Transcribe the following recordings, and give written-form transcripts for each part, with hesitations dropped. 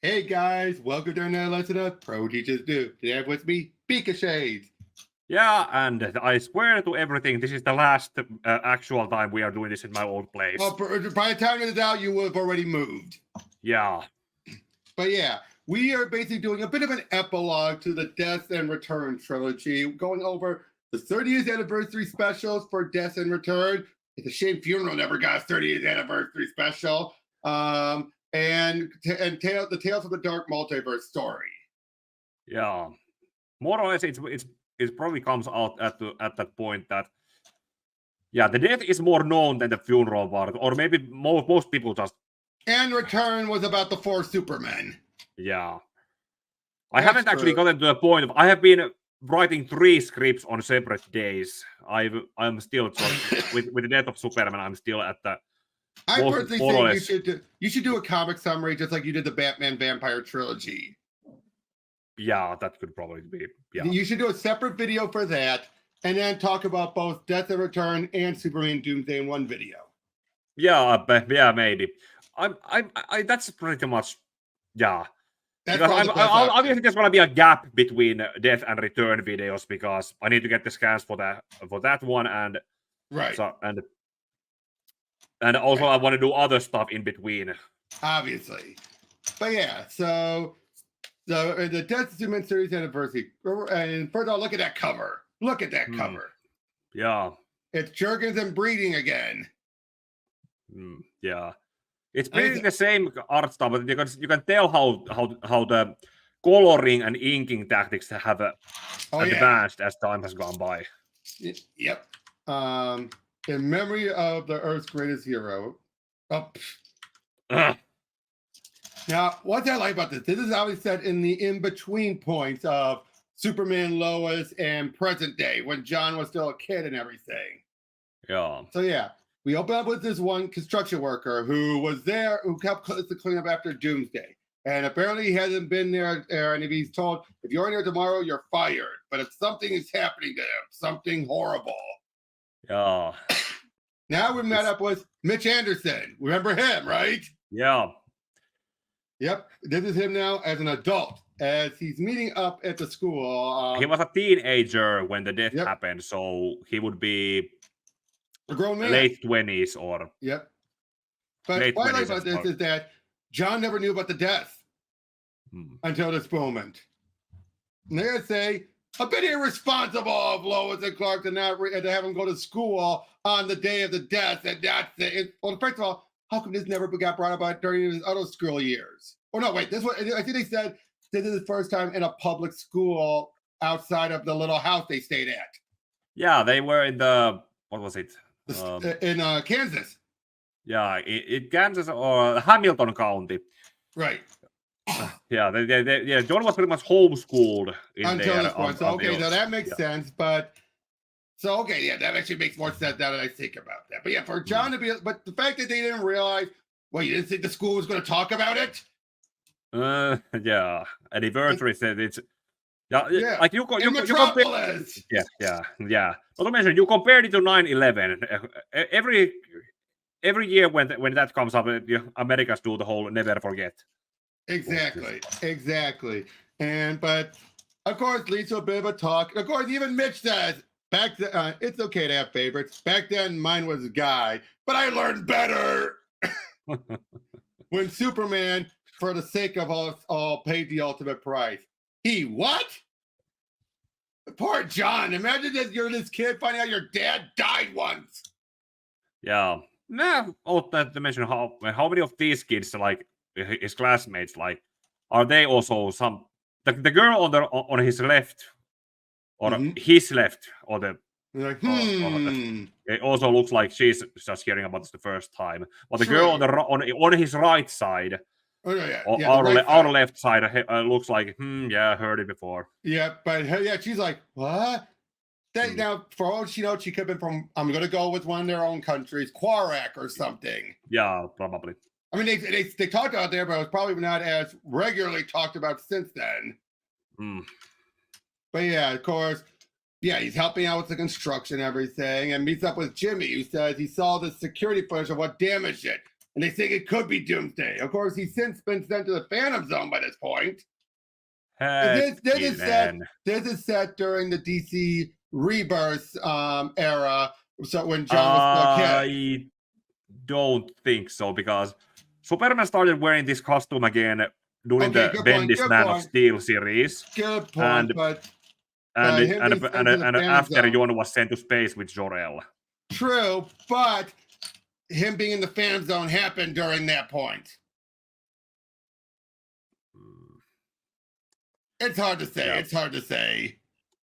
Hey guys, welcome to another lesson of Pro Teachers Do. Today I have with me Pika Shades. Yeah, and I swear to everything, this is the last actual time we are doing this in my old place. Well, by the time it is out, you will have already moved. Yeah. But yeah, we are basically doing a bit of an epilogue to the Death and Return trilogy, going over the 30th anniversary specials for Death and Return. It's a shame Funeral never got a 30th anniversary special. And the Tales of the Dark Multiverse story. Yeah. More or less, it probably comes out at that point that the death is more known than the funeral part, or maybe most people just. And Return was about the 4 Supermen. Yeah. I haven't actually gotten to the point of. I have been writing 3 scripts on separate days. I'm still with the death of Superman. I'm still at the. I personally think you should do a comic summary just like you did the Batman Vampire trilogy. Yeah, that could probably be. Yeah. You should do a separate video for that, and then talk about both Death and Return and Superman Doomsday in one video. Yeah, maybe. I that's pretty much. Yeah. Obviously, there's gonna be a gap between Death and Return videos because I need to get the scans for that one and right. So, and also I want to do other stuff in between. Obviously, but yeah. So the Death of Superman series anniversary, and first of all, look at that cover. Look at that cover. Yeah. It's Jurgens and breeding again. Yeah. It's pretty the same art style, but you can tell how the coloring and inking tactics have advanced as time has gone by. Yep. In memory of the Earth's greatest hero. Now, what I like about this is always set in the in-between points of Superman, Lois, and present day when John was still a kid and everything. Yeah. So yeah, we open up with this one construction worker who was there, who kept to clean up after Doomsday. And apparently he hasn't been there, and if he's told, if you're in here tomorrow, you're fired. But if something is happening to him, something horrible. Yeah. Now we met up with Mitch Anderson. Remember him, right? Yeah. Yep. This is him now as an adult, as he's meeting up at the school. He was a teenager when the death happened, so he would be a grown man. Late 20s or. Yep. But what I like about this is that John never knew about the death until this moment. And they say, a bit irresponsible of Lois and Clark to have him go to school on the day of the death. And that's it. Well, first of all, how come this never got brought about during his other school years? Oh, no, wait. This one, I think they said this is his first time in a public school outside of the little house they stayed at. Yeah, they were in the, what was it? In Kansas. Yeah, in Kansas or Hamilton County. Right. Yeah, John was pretty much homeschooled until this point. So that makes sense. But that actually makes more sense now that I think about that. But yeah, for John to be, but the fact that they didn't realize, well, you didn't think the school was going to talk about it? Yeah, anniversary said it's. Yeah, like you Metropolis. Yeah. Not to mention, you compared it to 9/11. Every year when that comes up, Americans do the whole never forget. Exactly. But of course, leads to a bit of a talk. Of course, even Mitch says back then it's okay to have favorites. Back then, mine was a guy, but I learned better. When Superman, for the sake of all, paid the ultimate price. He what? Poor John. Imagine that you're this kid finding out your dad died once. Yeah. Nah, to mention how many of these kids, like his classmates, like, are they also some the girl on his left or his left or the it also looks like she's just hearing about this the first time, but the girl on his right side. Our left side looks like, heard it before. Yeah, but she's like, what? Now, for all she knows, she could have been from, I'm going to go with one of their own countries, Quarak or something. Yeah, probably. I mean, they talked out there, but it was probably not as regularly talked about since then. But yeah, of course, he's helping out with the construction and everything, and meets up with Jimmy, who says he saw the security footage of what damaged it. and they think it could be Doomsday. Of course, he's since been sent to the Phantom Zone by this point. This is set during the DC Rebirth era, so when John was still a kid. I don't think so, because Superman started wearing this costume again during the Bendis Man of Steel series. Good point, and after Jon was sent to space with Jor-El. True, but him being in the Phantom Zone happened during that point. It's hard to say. Yeah. It's hard to say.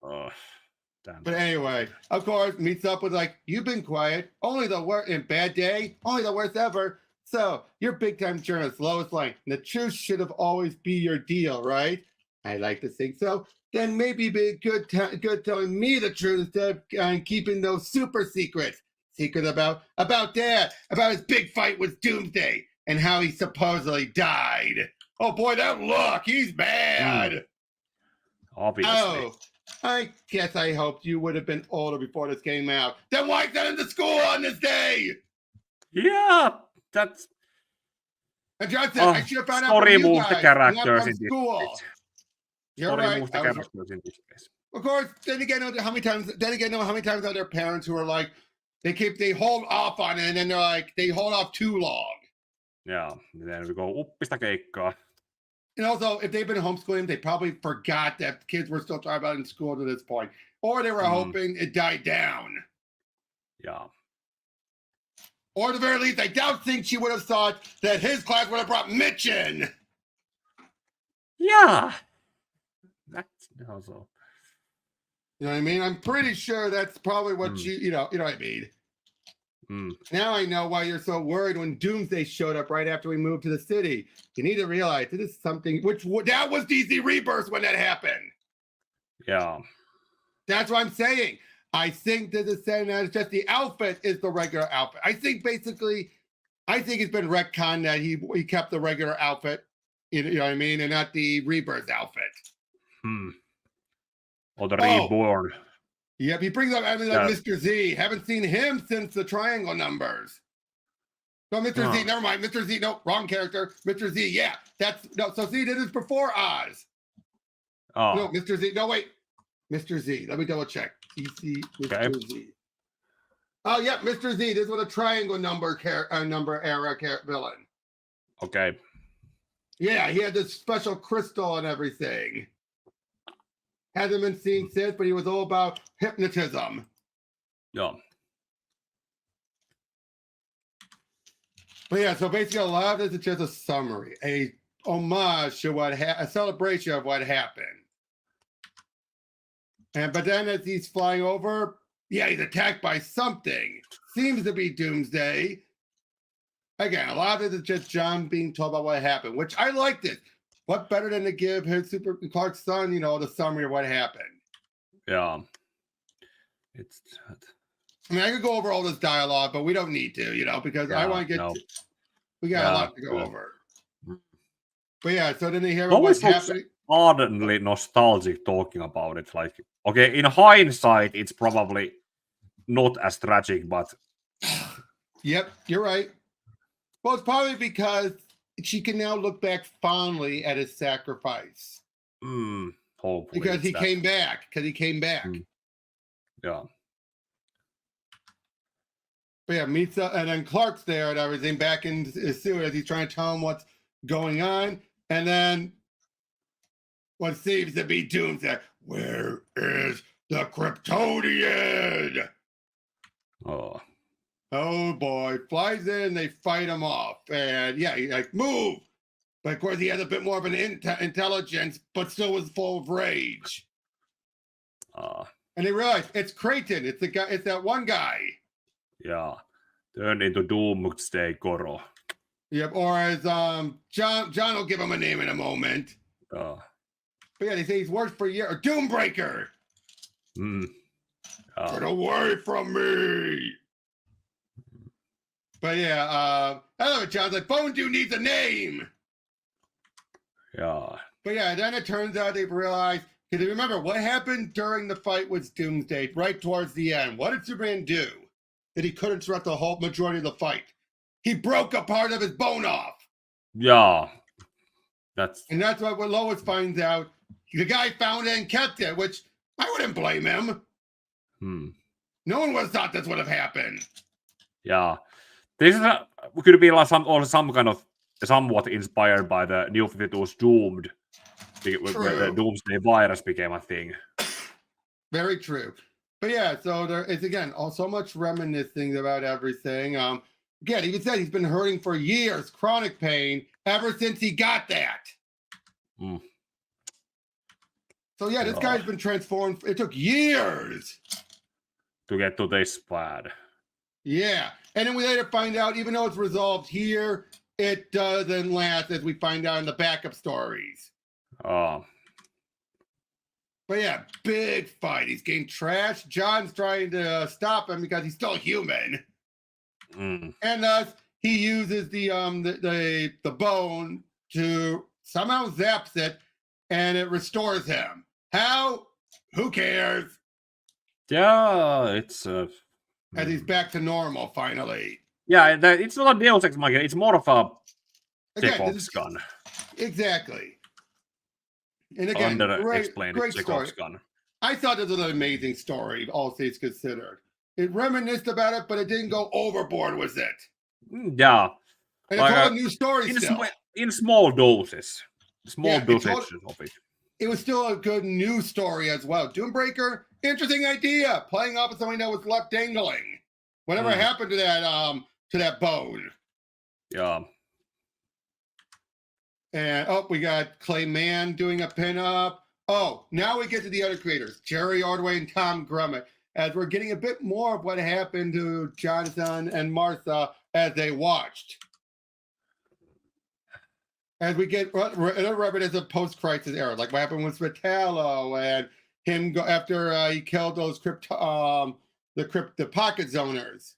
Damn. But anyway, of course, meets up with like, you've been quiet. Only the worst in bad day. Only the worst ever. So you're big time journalist, Lois Lane. The truth should have always be your deal, right? I like to think so. Then maybe be good telling me the truth instead of keeping those super secrets. Secret about Dad, about his big fight with Doomsday and how he supposedly died. Oh boy, that look, he's mad. Obviously. Oh, I guess I hoped you would have been older before this came out. Then why send him to school on this day? Yeah, that's... And John said, I should have found out from you guys, the characters in school. This You're right. The characters in this case. Of course, then again, how many times are there parents who are like, they hold off on it, and then they're like, they hold off too long. Yeah, then we go, uppista keikkaa. And also, if they've been homeschooling, they probably forgot that kids were still talking about it in school to this point. Or they were hoping it died down. Yeah. Or at the very least, I don't think she would have thought that his class would have brought Mitch in. Yeah. That's also... You know what I mean? I'm pretty sure that's probably what you know what I mean. Now I know why you're so worried when Doomsday showed up right after we moved to the city. You need to realize this is something that was DC Rebirth when that happened. Yeah. That's what I'm saying. I think this is saying that it's just the outfit is the regular outfit. I think it's been retconned that he kept the regular outfit, you know what I mean, and not the Rebirth outfit. Or the Reborn. Yep, he brings up Mr. Z. Haven't seen him since the Triangle numbers. No, Mr. Z, never mind. Mr. Z, no, wrong character. Mr. Z, yeah. So Z did this before Oz. Oh. No, Mr. Z, no, wait. Mr. Z, let me double check. DC, Mr. Z. Oh, yeah, Mr. Z, this was a Triangle number era villain. Okay. Yeah, he had this special crystal and everything. Hasn't been seen since, but he was all about hypnotism. Yeah. But yeah, so basically a lot of this is just a summary, a homage to a celebration of what happened. But then as he's flying over, yeah, he's attacked by something. Seems to be Doomsday. Again, a lot of it is just John being told about what happened, which I liked it. What better than to give his Clark's son, the summary of what happened? Yeah. I mean, I could go over all this dialogue, but we don't need to, because I want to get we got a lot to go over. But yeah, so then they hear about what's happening. Ardently nostalgic talking about it. Like, okay, in hindsight, it's probably not as tragic, but... Yep, you're right. Well, it's probably because she can now look back fondly at his sacrifice. Hopefully. Because he came back. Yeah. But yeah, meets up, and then Clark's there and everything back in his suit as he's trying to tell him what's going on. And then what seems to be Doomsday. Where is the Kryptonian? Oh boy, flies in, they fight him off. And yeah, he's like, move. But of course, he has a bit more of an intelligence, but still was full of rage. And they realize it's Creighton. It's the guy. It's that one guy. Yeah, turned into Doomsday Goro. Yep. Or as John will give him a name in a moment. But yeah, they say he's worked for a year. Or Doombreaker. Get away from me. But yeah, I love it. John's like, Bone Dude needs a name. Yeah. But yeah, then it turns out they've realized, because remember what happened during the fight with Doomsday right towards the end? What did Superman do that he couldn't throughout the whole majority of the fight? He broke a part of his bone off. Yeah. That's what when Lois finds out. The guy found it and kept it, which I wouldn't blame him. No one would have thought this would have happened. Yeah. This is could be like some kind of somewhat inspired by the New 52's Doomed, where the Doomsday virus became a thing. Very true. But yeah, so there is again so much reminiscing about everything. Again, he said he's been hurting for years, chronic pain, ever since he got that. So yeah, this guy's been transformed. It took years to get to this bad. Yeah, and then we later find out, even though it's resolved here, it doesn't last, as we find out in the backup stories. Oh. But yeah, big fight. He's getting trashed. John's trying to stop him because he's still human. And thus, he uses the bone to somehow zaps it, and it restores him. How? Who cares? Yeah, it's as he's back to normal finally. Yeah, it's not a Deus Ex Machina. It's more of a Chekhov's gun. Exactly. And again, great story. Gun. I thought this was an amazing story, all things considered. It reminisced about it, but it didn't go overboard with it. Yeah. And it's all a new story in small doses. Small dosages of it. It was still a good new story as well. Doombreaker, interesting idea. Playing off of something that was left dangling. Whatever happened to that bone? Yeah. And we got Clayman doing a pinup. Oh, now we get to the other creators, Jerry Ordway and Tom Grummett, as we're getting a bit more of what happened to Jonathan and Martha as they watched. As we get another reminiscence of post-crisis era, like what happened with Metallo and him after he killed those the pocket zoners.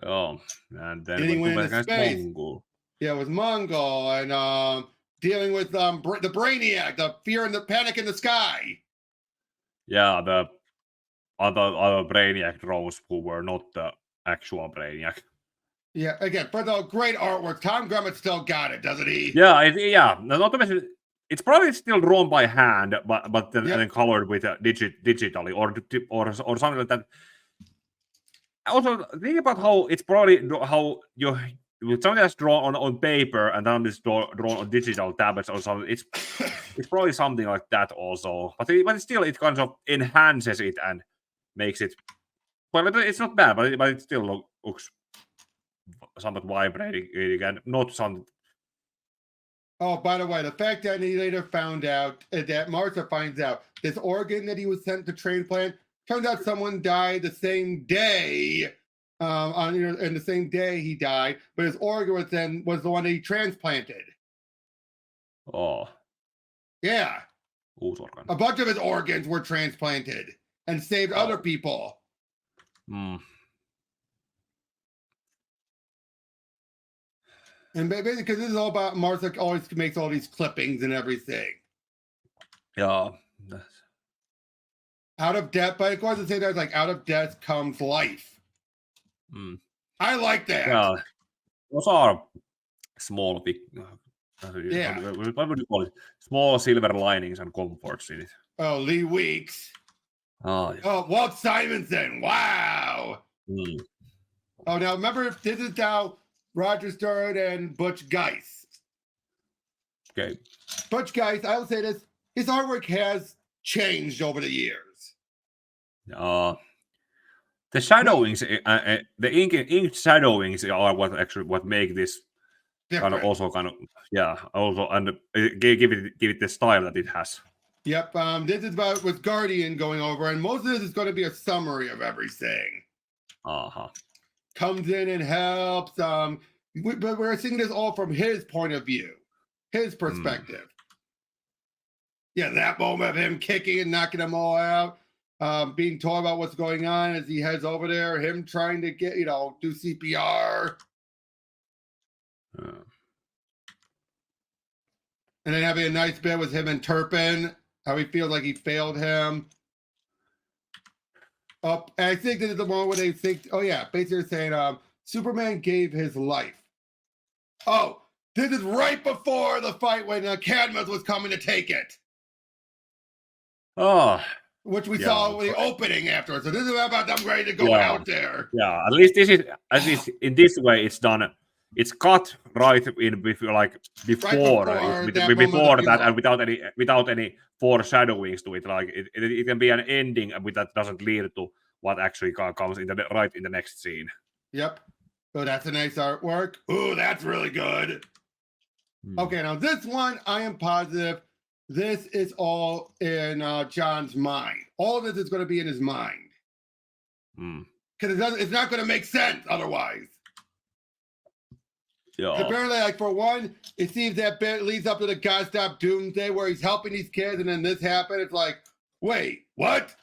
Oh, and then he went into space. Mongol. Yeah, it was Mongol, and dealing with the Brainiac, the fear and the panic in the sky. Yeah, the other Brainiac drones who were not the actual Brainiac. Yeah, again, for the great artwork, Tom Grummett still got it, doesn't he? Yeah, not to mention, it's probably still drawn by hand, but then colored with digitally or something like that. Also, think about how it's probably how something that's drawn on paper and then it's drawn on digital tablets or something. It's probably something like that also, but still it kind of enhances it and makes it. Well, it's not bad, but it still looks somewhat vibrating and not something. Oh, by the way, the fact that he later found out that Martha finds out this organ that he was sent to transplant, turns out someone died the same day. And the same day he died, but his organ was the one that he transplanted. Oh, yeah. A bunch of his organs were transplanted and saved other people. And basically, because this is all about Martha always makes all these clippings and everything. Yeah. Out of death, but of course, the same time, like out of death comes life. I like that. Yeah, those are small, what would you call it? Small silver linings and comforts in it. Oh, Lee Weeks. Oh, yeah. Oh, Walt Simonson. Wow. Oh, now remember, this is now Roger Stern and Butch Geist. Okay. Butch Geist, I will say this, his artwork has changed over the years. The shadowings, the ink shadowings are what make this different. Also and give it the style that it has. Yep. This is about with Guardian going over, and most of this is going to be a summary of everything. Comes in and helps. But we're seeing this all from his point of view, his perspective. Yeah, that moment of him kicking and knocking them all out. Being told about what's going on as he heads over there, him trying to get, do CPR. And then having a nice bit with him and Turpin, how he feels like he failed him. And I think this is the moment where they think, basically saying, Superman gave his life. Oh, this is right before the fight when Cadmus was coming to take it. Oh. Which we saw the opening afterwards. So this is about them ready to go out there. Yeah, at least in this way it's done. It's cut right in before that, and without any foreshadowings to it. Like it can be an ending that doesn't lead to what actually comes in the next scene. Yep. So that's a nice artwork. Ooh, that's really good. Okay, now this one I am positive. This is all in John's mind. All of this is going to be in his mind. Because it's not going to make sense otherwise. Yeah. Apparently, like for one, it seems that bit leads up to the God Stop Doomsday where he's helping these kids and then this happened. It's like, wait, what?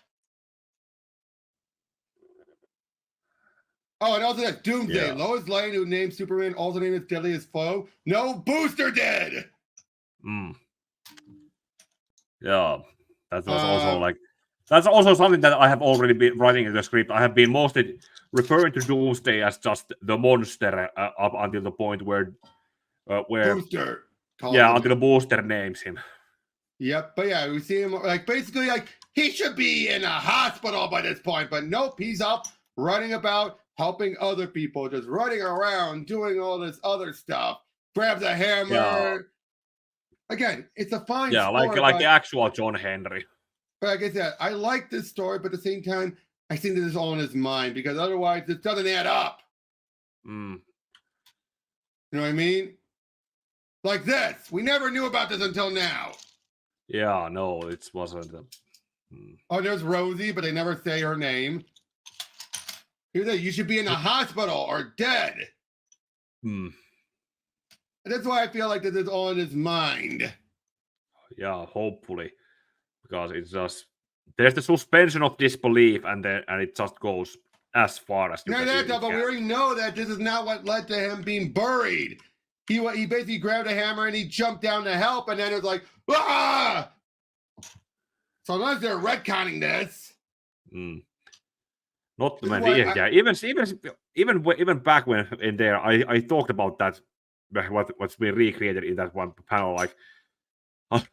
Oh, and also that's Doomsday. Yeah. Lois Lane, who named Superman, also named his deadliest foe. No, Booster did. Yeah, that's also something that I have already been writing in the script. I have been mostly referring to Doomsday as just the monster up until the point where Booster. Until the Booster names him. Yep, but yeah, we see him like basically like he should be in a hospital by this point, but nope, he's up running about, helping other people, just running around, doing all this other stuff. Grabs a hammer. Yeah. Again, it's a fine story. Like the actual John Henry. But like I said, I like this story, but at the same time, I think this is all in his mind because otherwise it doesn't add up. You know what I mean? Like this. We never knew about this until now. Yeah, no, it wasn't. Oh, there's Rosie, but they never say her name. You should be in a hospital or dead. That's why I feel like this is all in his mind. Yeah, hopefully, because it's just there's the suspension of disbelief, and it just goes as far as. But we already know that this is not what led to him being buried. He basically grabbed a hammer and he jumped down to help, and then it was like, ah! So unless they're retconning this, not the man. Yeah, even back when in there, I talked about that. What's been recreated in that one panel, like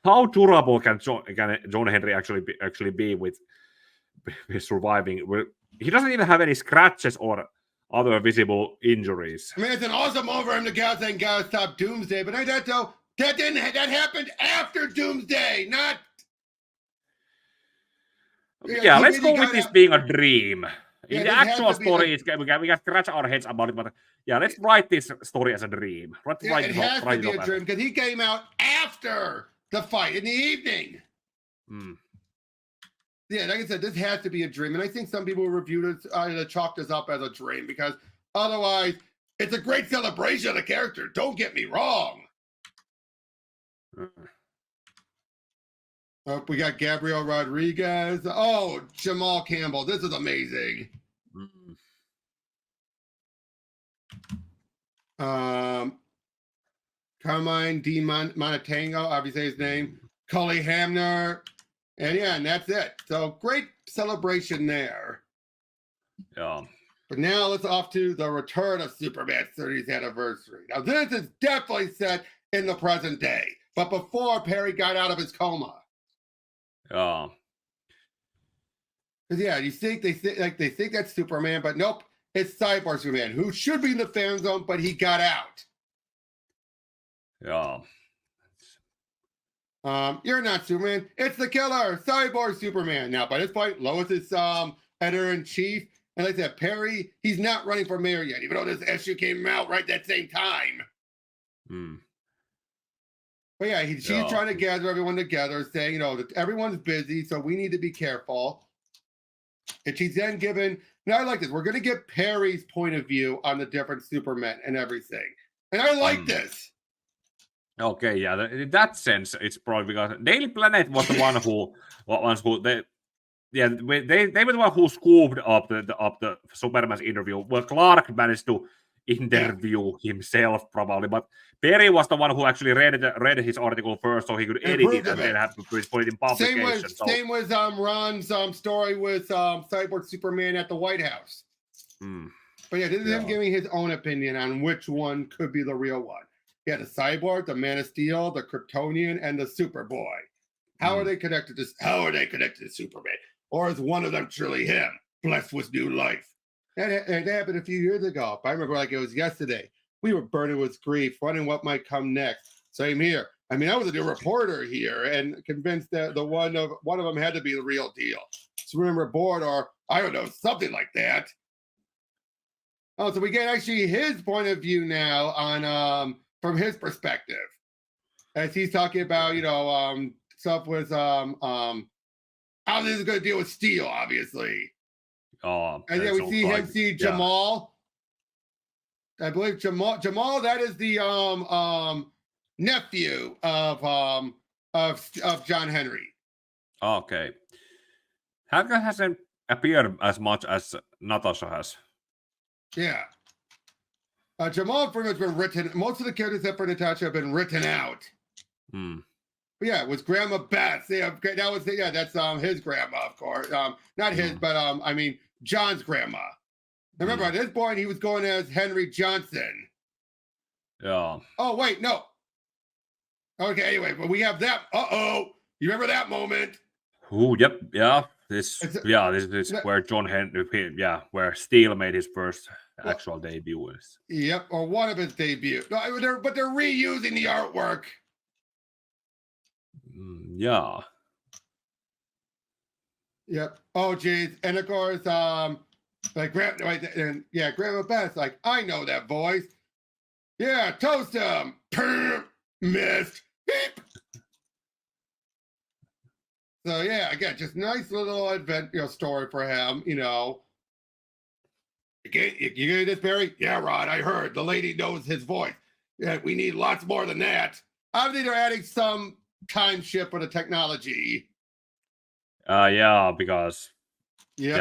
how durable can John Henry actually be with surviving? He doesn't even have any scratches or other visible injuries. I mean, it's an awesome move for him to go out and gotta stop Doomsday, but that happened after Doomsday, not. Yeah, let's go with this being a dream. In the actual story, we got scratch our heads about it, but yeah, let's write this story as a dream. It has to be a dream because he came out after the fight in the evening. Yeah, like I said, this has to be a dream, and I think some people reviewed it, chalked this up as a dream because otherwise, it's a great celebration of the character. Don't get me wrong. We got Gabriel Rodriguez. Oh, Jamal Campbell. This is amazing. Carmine D. Monatango, obviously his name. Cully Hamner. And that's it. So great celebration there. Yeah. But now let's off to the return of Superman's 30th anniversary. Now this is definitely set in the present day, but before Perry got out of his coma. Yeah. Because yeah, they think that's Superman, but nope, it's Cyborg Superman, who should be in the fan zone, but he got out. Yeah. You're not Superman. It's the killer, Cyborg Superman. Now, by this point, Lois is editor-in-chief. And like I said, Perry, he's not running for mayor yet, even though this issue came out right that same time. But yeah, she's trying to gather everyone together, saying, that everyone's busy, so we need to be careful. And she's then given, now I like this, we're going to get Perry's point of view on the different Supermen and everything. And I like this. Okay, yeah, in that sense, it's probably because Daily Planet was the one who they were the one who scooped up the Superman's interview. Well, Clark managed to interview himself probably, but Perry was the one who actually read his article first, so he could edit it and then have to put it in publication. Same with Ron's story with Cyborg Superman at the White House. But yeah, this is him giving his own opinion on which one could be the real one. Yeah, the Cyborg, the Man of Steel, the Kryptonian, and the Superboy. How are they connected to? How are they connected to Superman? Or is one of them truly him, blessed with new life? That happened a few years ago. I remember like it was yesterday. We were burning with grief, wondering what might come next. Same here. I mean, I was a new reporter here and convinced that one of them had to be the real deal. Swim report, or I don't know, something like that. Oh, so we get actually his point of view now on from his perspective, as he's talking about stuff with how this is going to deal with Steel, obviously. Oh, and yeah, we see him see Jamal. I believe Jamal. That is the nephew of John Henry. Okay. Helga hasn't appeared as much as Natasha has. Yeah. Jamal pretty much been written. Most of the characters except for Natasha have been written out. But yeah, it was Grandma Beth. Yeah, that was that's his grandma, of course. Not his, but I mean John's grandma. Remember, at this point, he was going as Henry Johnson. Yeah. Oh wait, no. Okay, anyway, but we have that. You remember that moment? Oh, yep, yeah. This is where John Henry, where Steel made his first actual debut. Yep, or one of his debut. No, but they're reusing the artwork. Yeah. Yep. Oh, geez, and of course, Grandma Beth's like, I know that voice. Yeah, toast him. Missed. Beep. So yeah, again, just nice little story for him. You get this, Barry? Yeah, Rod. I heard the lady knows his voice. Yeah, we need lots more than that. Obviously, they're adding some time shift for the technology. Because you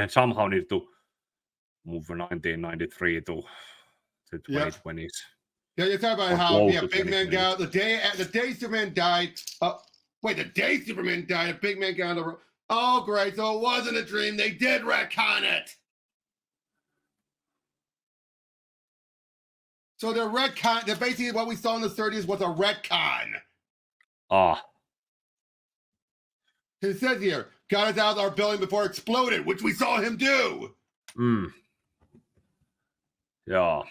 somehow need to move from 1993 to 2020s. Yeah, you're talking about how Big Man got the day Superman died. The day Superman died, a Big Man got on the road. Oh, great! So it wasn't a dream. They did retcon it. So the retcon, basically what we saw in the 30s was a retcon. It says here, got us out of our building before it exploded, which we saw him do. Yeah.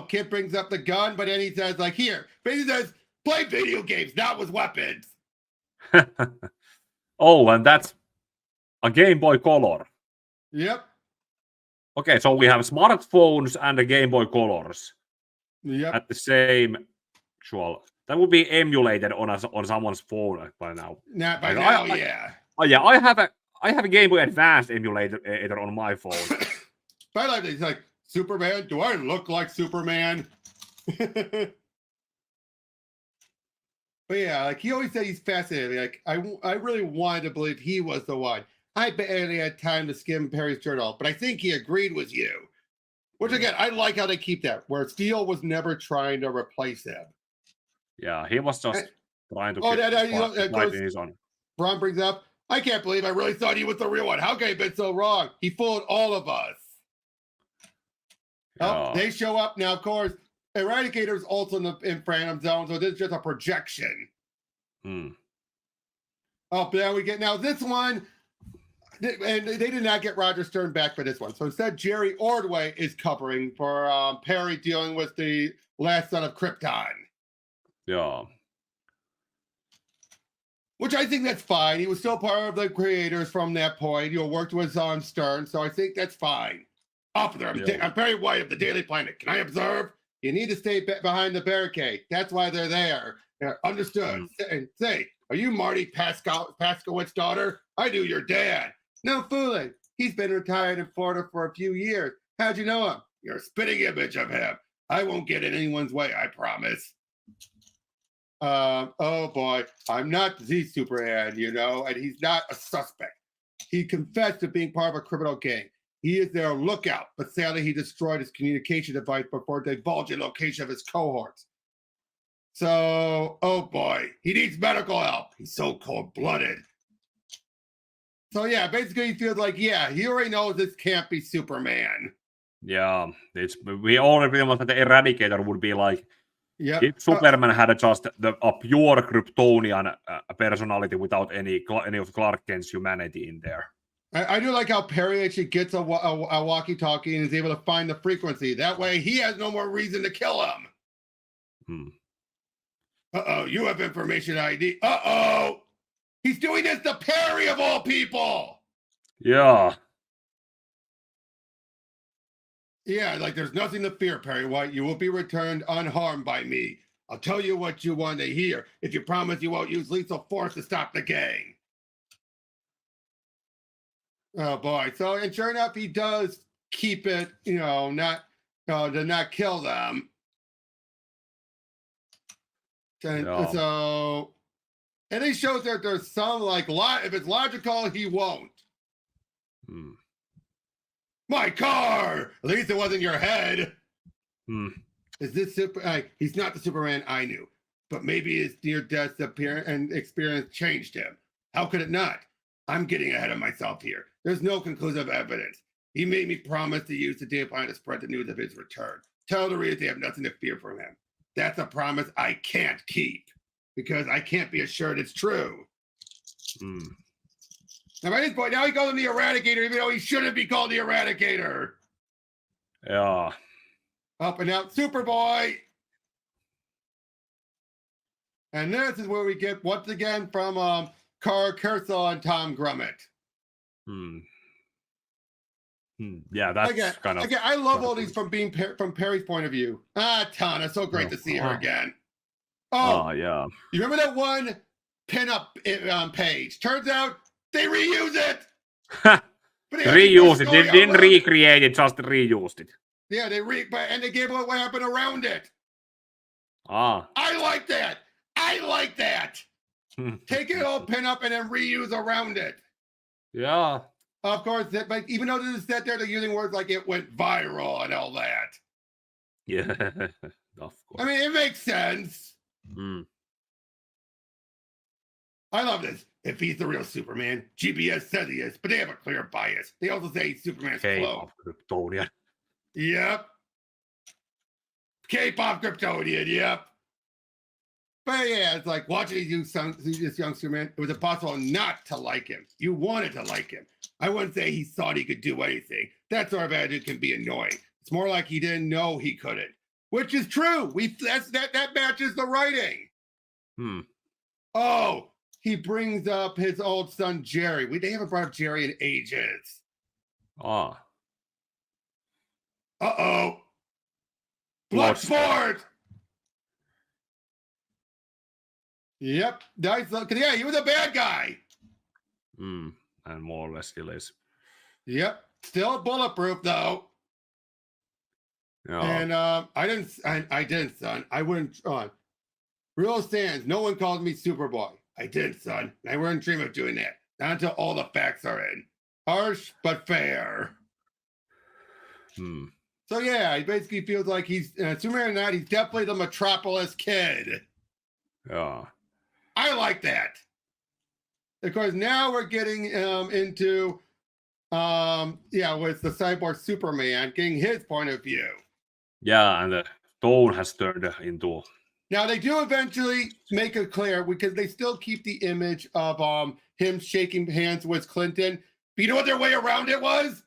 Kid brings up the gun, but then he says, like, here. Basically says, play video games, not with weapons. And that's a Game Boy Color. Yep. Okay, so we have smartphones and the Game Boy Colors. Yep. At the same actual. That would be emulated on someone's phone by now. Not by now, yeah. I have a Game Boy Advance emulator on my phone. But like he's like, Superman, do I look like Superman? But yeah, like he always said he's fascinating. Like I really wanted to believe he was the one. I barely had time to skim Perry's journal, but I think he agreed with you. Which again, I like how they keep that, where Steel was never trying to replace him. Yeah, he was just trying to keep his own. Ron brings up, I can't believe I really thought he was the real one. How can he have been so wrong? He fooled all of us. Oh, they show up now, of course. Eradicator is also in Phantom Zone, so this is just a projection. But then we get now this one, and they did not get Roger Stern back for this one. So instead, Jerry Ordway is covering for Perry dealing with the last son of Krypton. Yeah. Which I think that's fine. He was still part of the creators from that point. Worked with Stern, so I think that's fine. Officer, I'm Perry White of the Daily Planet. Can I observe? You need to stay behind the barricade. That's why they're there. Understood. And say, are you Marty Paskowitz's daughter? I knew your dad. No fooling. He's been retired in Florida for a few years. How'd you know him? You're a spitting image of him. I won't get in anyone's way, I promise. Oh boy, I'm not the Superman, and he's not a suspect. He confessed to being part of a criminal gang. He is their lookout, but sadly he destroyed his communication device before divulging the location of his cohorts. So, oh boy, he needs medical help. He's so cold-blooded. So yeah, basically he feels like, yeah, he already knows this can't be Superman. Yeah, we already know that the Eradicator would be like, if Superman had just a pure Kryptonian personality without any of Clark Kent's humanity in there. I do like how Perry actually gets a walkie-talkie and is able to find the frequency. That way he has no more reason to kill him. Uh-oh, you have information ID. Uh-oh! He's doing this to Perry of all people! Yeah. Yeah, like there's nothing to fear, Perry White. You will be returned unharmed by me. I'll tell you what you want to hear if you promise you won't use lethal force to stop the gang. Oh boy. So, and sure enough, he does keep it, not to not kill them. And so, and he shows that there's some if it's logical, he won't. My car! At least it wasn't your head. Is this he's not the Superman I knew, but maybe his near-death appearance and experience changed him. How could it not? I'm getting ahead of myself here. There's no conclusive evidence. He made me promise to use the data plan to spread the news of his return. Tell the readers they have nothing to fear from him. That's a promise I can't keep because I can't be assured it's true. Now, by this point, now he calls him the Eradicator, even though he shouldn't be called the Eradicator. Yeah. Up and out, Superboy. And this is where we get once again from Kara Kershaw and Tom Grummett. Yeah, that's kind of. Again, I love all these from Perry's point of view. Tana, so great to see her again. Oh yeah. You remember that one pinup page? Turns out they reuse it. Reused it. They didn't recreate it, just reused it. Yeah, and they gave away what happened around it. I like that. Take it all pin up and then reuse around it. Yeah. Of course, but even though this is set there, they're using words like it went viral and all that. Yeah, of course. I mean, it makes sense. I love this. If he's the real Superman, GBS says he is, but they have a clear bias. They also say he's Superman's clone. Kryptonian. Yep. K-pop Kryptonian, yep. But yeah, it's like watching this young Superman, it was impossible not to like him. You wanted to like him. I wouldn't say he thought he could do anything. That sort of attitude can be annoying. It's more like he didn't know he couldn't, which is true. That matches the writing. Oh, he brings up his old son, Jerry. They haven't brought up Jerry in ages. Uh-oh. Bloodsport! Yep. Nice look. Yeah, he was a bad guy. And more or less still is. Yep. Still bulletproof, though. Yeah. And I didn't, son. I wouldn't. Real stands. No one called me Superboy. I did, son. I wouldn't dream of doing that. Not until all the facts are in. Harsh, but fair. So yeah, he basically feels like he's Superman or not. He's definitely the Metropolis kid. Yeah. I like that. Of course, now we're getting into with the Cyborg Superman, getting his point of view. Yeah, and the tone has turned into. Now they do eventually make it clear because they still keep the image of him shaking hands with Clinton. But you know what their way around it was?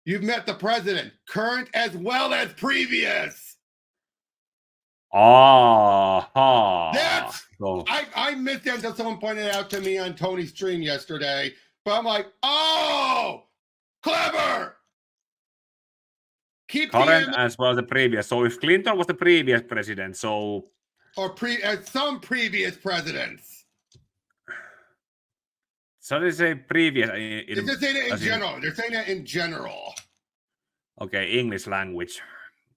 You've met the president, current as well as previous. That's I missed that until someone pointed it out to me on Tony's stream yesterday. But I'm like, oh, clever. Keep current as well as the previous. So if Clinton was the previous president, so or some previous presidents. So they say previous. They're just saying it in general. They're saying that in general. Okay, English language.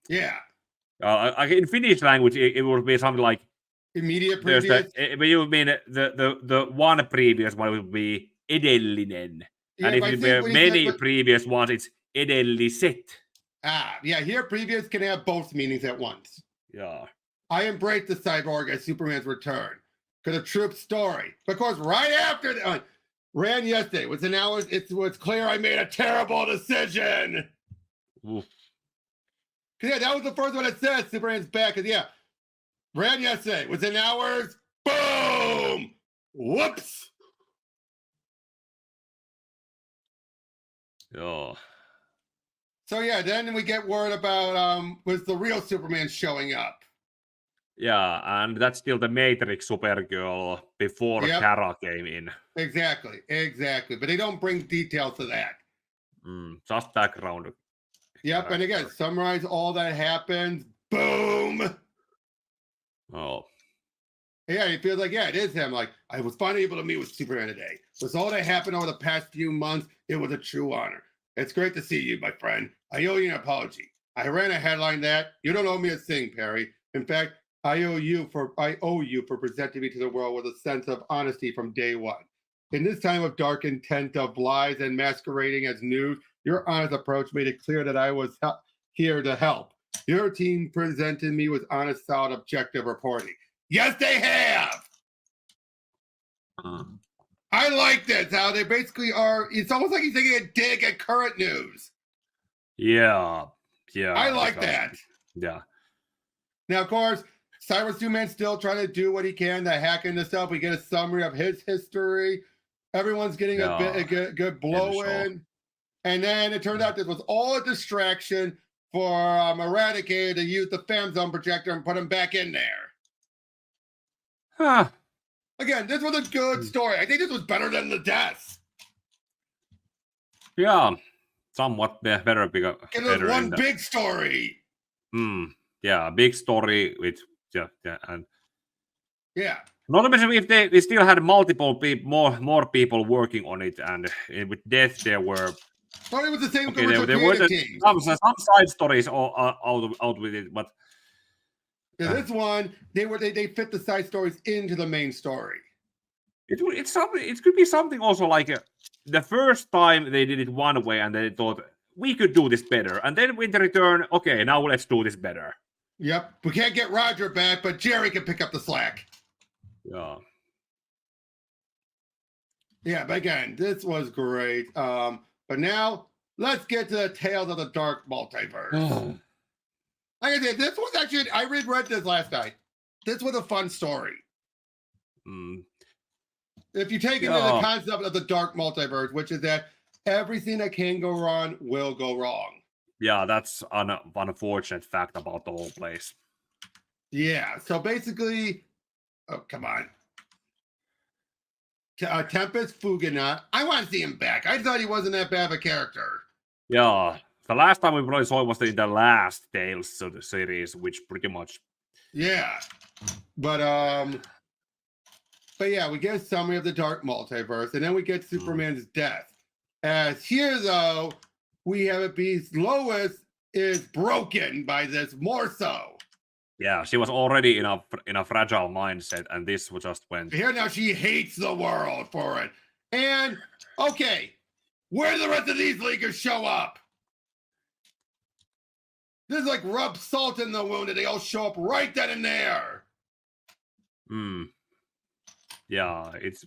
Yeah. In Finnish language, it would be something like immediate previous. But you mean the one previous one would be edellinen, and if it were many previous ones, it's edelliset. Yeah. Here, previous can have both meanings at once. Yeah. I embrace the cyborg as Superman's return. Because a true story. Of course, right after ran yesterday. Was an hour. It's clear I made a terrible decision. Oof. Yeah, that was the first one that says Superman's back. Yeah, ran yesterday. Within hours. Boom. Whoops. Oh. So yeah, then we get word about was the real Superman showing up. Yeah, and that's still the Matrix Supergirl before Kara came in. Exactly. But they don't bring details to that. Just background. Yep, and again, summarize all that happens. Boom. Oh. Yeah, he feels like, yeah, it is him. Like, I was finally able to meet with Superman today. With all that happened over the past few months, it was a true honor. It's great to see you, my friend. I owe you an apology. I ran a headline that you don't owe me a thing, Perry. In fact, I owe you for presenting me to the world with a sense of honesty from day one. In this time of dark intent of lies and masquerading as news, your honest approach made it clear that I was here to help. Your team presented me with honest, solid, objective reporting. Yes, they have. I like this. How they basically are. It's almost like he's taking a dig at current news. Yeah. I like that. Yeah. Now, of course, Cyborg Superman still trying to do what he can to hack into stuff. We get a summary of his history. Everyone's getting a good blow in. And then it turned out this was all a distraction for Eradicator to use the fan zone projector and put him back in there. Huh. Again, this was a good story. I think this was better than the deaths. Yeah. Somewhat better. Because it was one big story. Yeah, big story with and not to mention if they still had multiple people, more people working on it, and with Death there were. Thought it was the same. Okay, there were some side stories out with it, but this one they fit the side stories into the main story. It's something. It could be something also like the first time they did it one way, and they thought we could do this better, and then in return, okay, now let's do this better. Yep, we can't get Roger back, but Jerry can pick up the slack. Yeah. Yeah, but again, this was great. But now let's get to the tales of the Dark Multiverse. Like I said, this was actually I read this last night. This was a fun story. If you take it into the concept of the Dark Multiverse, which is that everything that can go wrong will go wrong. Yeah, that's an unfortunate fact about the whole place. Yeah, so basically, oh, come on. Tempest Fugina, I want to see him back. I thought he wasn't that bad of a character. Yeah, the last time we probably saw him was in the last Tales of the series, which pretty much. Yeah, but yeah, we get a summary of the Dark Multiverse, and then we get Superman's death. As here, though, we have it be Lois is broken by this more so. Yeah, she was already in a fragile mindset, and this just went. Here now, she hates the world for it. And okay, where do the rest of these leaguers show up? This is like rub salt in the wound, and they all show up right then and there. Yeah, it's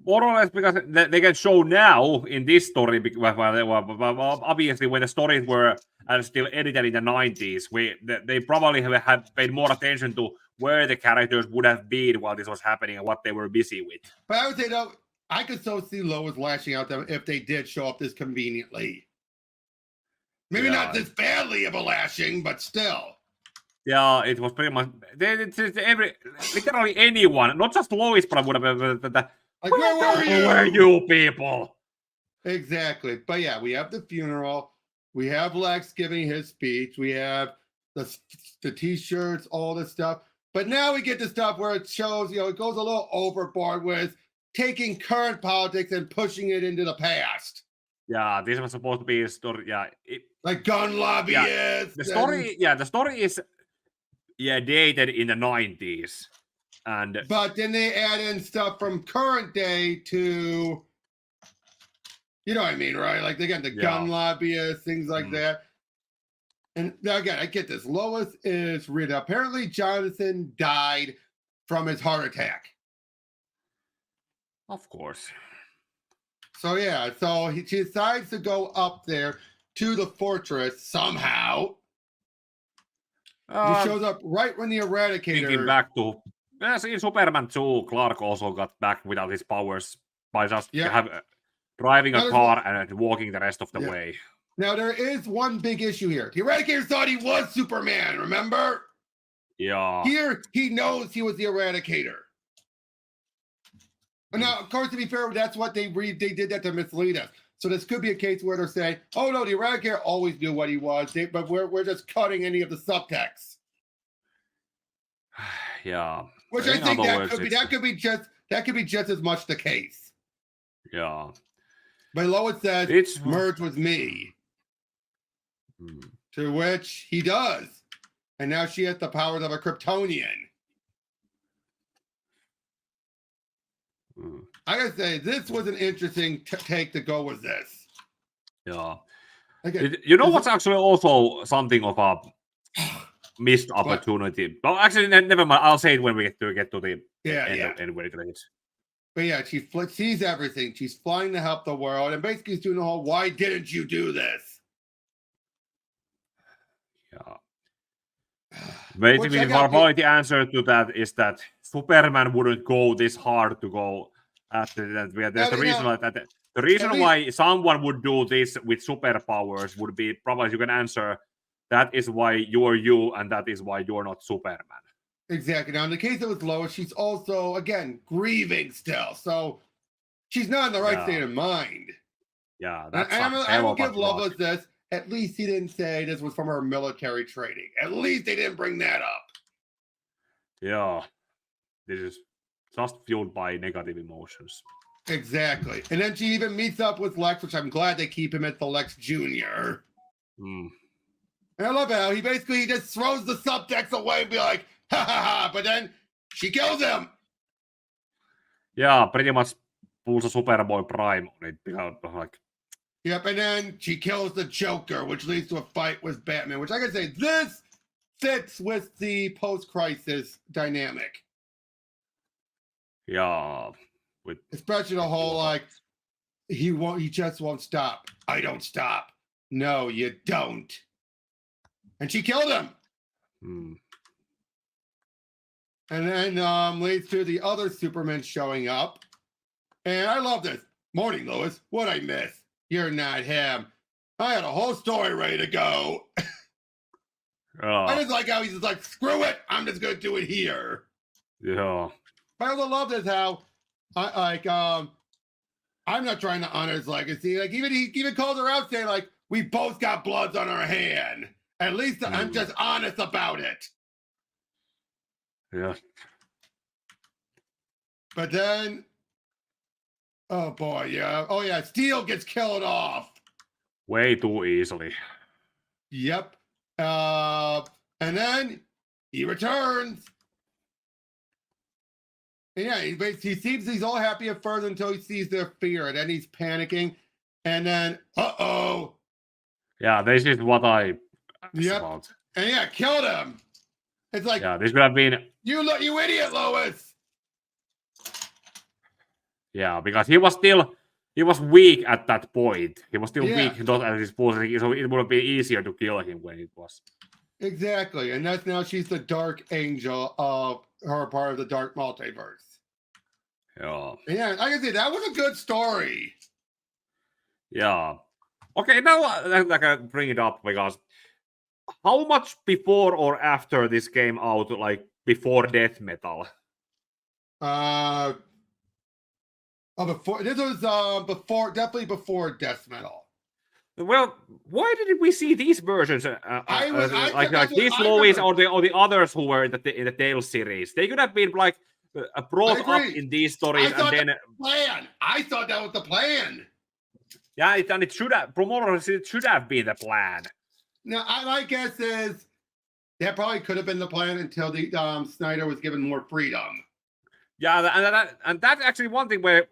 more or less because they can show now in this story, obviously when the stories were still edited in the 90s, they probably have paid more attention to where the characters would have been while this was happening and what they were busy with. But I would say, though, I could so see Lois lashing out them if they did show up this conveniently. Maybe not this badly of a lashing, but still. Yeah, it was pretty much literally anyone, not just Lois, but would have. Like, where were you people? Exactly. But yeah, we have the funeral. We have Lex giving his speech. We have the T-shirts, all this stuff. But now we get to stuff where it shows, it goes a little overboard with taking current politics and pushing it into the past. Yeah, this was supposed to be a story. Yeah, like gun lobbyists. Yeah. The story is dated in the 90s. But then they add in stuff from current day to, you know what I mean, right? Like, again, the gun lobbyists, things like that. And now, again, I get this. Lois is read. Apparently, Jonathan died from his heart attack. Of course. So yeah, so she decides to go up there to the fortress somehow. He shows up right when the Eradicator. Thinking back to in Superman 2, Clark also got back without his powers by just driving a car and walking the rest of the way. Now there is one big issue here. The Eradicator thought he was Superman. Remember? Yeah. Here he knows he was the Eradicator. Now, of course, to be fair, that's what they did that to mislead us. So this could be a case where they're saying, "Oh no, the Eradicator always knew what he was, but we're just cutting any of the subtext." Yeah. Which I think that could be just as much the case. Yeah. But Lois says, "Merge with me," to which he does, and now she has the powers of a Kryptonian. I gotta say, this was an interesting take to go with this. Yeah. Again, you know what's actually also something of a missed opportunity? Well, actually, never mind. I'll say it when we get to the end where it hits. But yeah, she sees everything. She's flying to help the world, and basically is doing the whole, "Why didn't you do this?" Yeah. Basically, the answer to that is that Superman wouldn't go this hard to go after that. There's the reason why someone would do this with superpowers would be probably you can answer that is why you're you, and that is why you're not Superman. Exactly. Now, in the case of Lois, she's also again grieving still, so she's not in the right state of mind. Yeah, I will give Lois this. At least he didn't say this was from her military training. At least they didn't bring that up. Yeah. This is just fueled by negative emotions. Exactly. And then she even meets up with Lex, which I'm glad they keep him at the Lex Jr. And I love how he basically just throws the subtext away and be like, "Ha ha ha," but then she kills him. Yeah, pretty much pulls a Superboy Prime on it. Because, like, yep, and then she kills the Joker, which leads to a fight with Batman, which I can say this fits with the post-crisis dynamic. Yeah. Especially the whole, like, he just won't stop. I don't stop. No, you don't. And she killed him. And then leads to the other Supermen showing up. And I love this. "Morning, Lois. What'd I miss? You're not him. I had a whole story ready to go." I just like how he's just like, "Screw it. I'm just going to do it here." Yeah. I also love this how, I'm not trying to honor his legacy. Like, he even calls her out saying, like, "We both got bloods on our hand. At least I'm just honest about it." Yeah. But then, oh boy, yeah. Oh yeah, Steel gets killed off. Way too easily. Yep. And then he returns. And yeah, he seems he's all happy at first until he sees their fear, and then he's panicking. And then, yeah, this is what I about. And yeah, killed him. It's like, yeah, this would have been you idiot, Lois. Yeah, because he was weak at that point. He was still weak, not at his position, so it would have been easier to kill him when it was. Exactly, and that's now she's the Dark Angel of her part of the Dark Multiverse. Yeah. Yeah, I can say that was a good story. Yeah. Okay, now I can bring it up because how much before or after this came out, like before Death Metal? This was definitely before Death Metal. Well, why didn't we see these versions? Like these Lois or the others who were in the Tales series? They could have been like brought up in these stories, and then I thought that was the plan. Yeah, it should have. It should have been the plan. Now, my guess is that probably could have been the plan until the Snyder was given more freedom. Yeah, and that's actually one thing where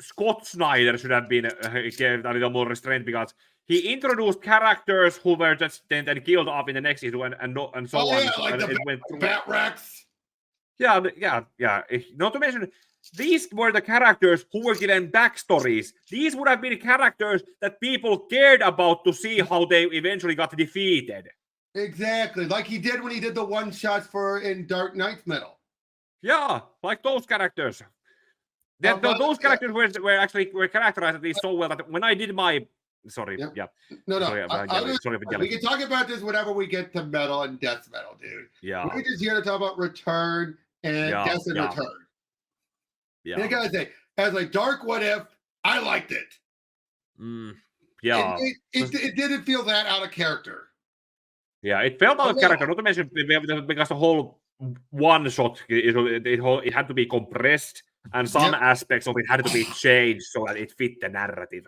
Scott Snyder should have been gave a little more restraint, because he introduced characters who were just then killed off in the next issue and so on. Yeah, like the Bat Rex. Yeah. Not to mention these were the characters who were given backstories. These would have been characters that people cared about to see how they eventually got defeated. Exactly, like he did when he did the one-shots in Dark Knight's Metal. Yeah, like those characters. Those characters were characterized at least so well that when I did my sorry, yep. yeah. No. Sorry, we can talk about this whenever we get to metal and death metal, dude. Yeah. We're just here to talk about Return and Death and Return. Yeah. And I gotta say, as a Dark What If, I liked it. Yeah. It didn't feel that out of character. Yeah, it felt out of character, not to mention because the whole one shot, it had to be compressed, and some aspects of it had to be changed so that it fit the narrative.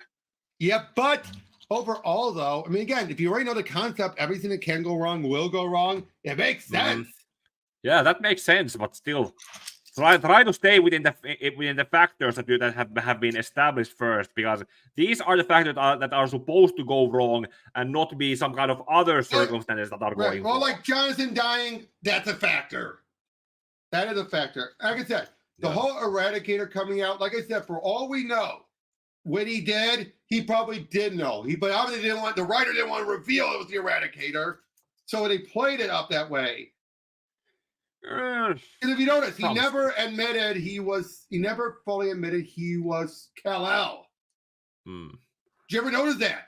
Yeah, but overall, though, I mean, again, if you already know the concept, everything that can go wrong will go wrong. It makes sense. Yeah, that makes sense, but still, try to stay within the factors that have been established first, because these are the factors that are supposed to go wrong and not be some kind of other circumstances that are going wrong. Well, like Jonathan dying, that's a factor. That is a factor. Like I said, the whole Eradicator coming out, like I said, for all we know, when he did, he probably did know. But obviously the writer didn't want to reveal it was the Eradicator, so they played it up that way. And if you notice, he never fully admitted he was Kal-El. Did you ever notice that?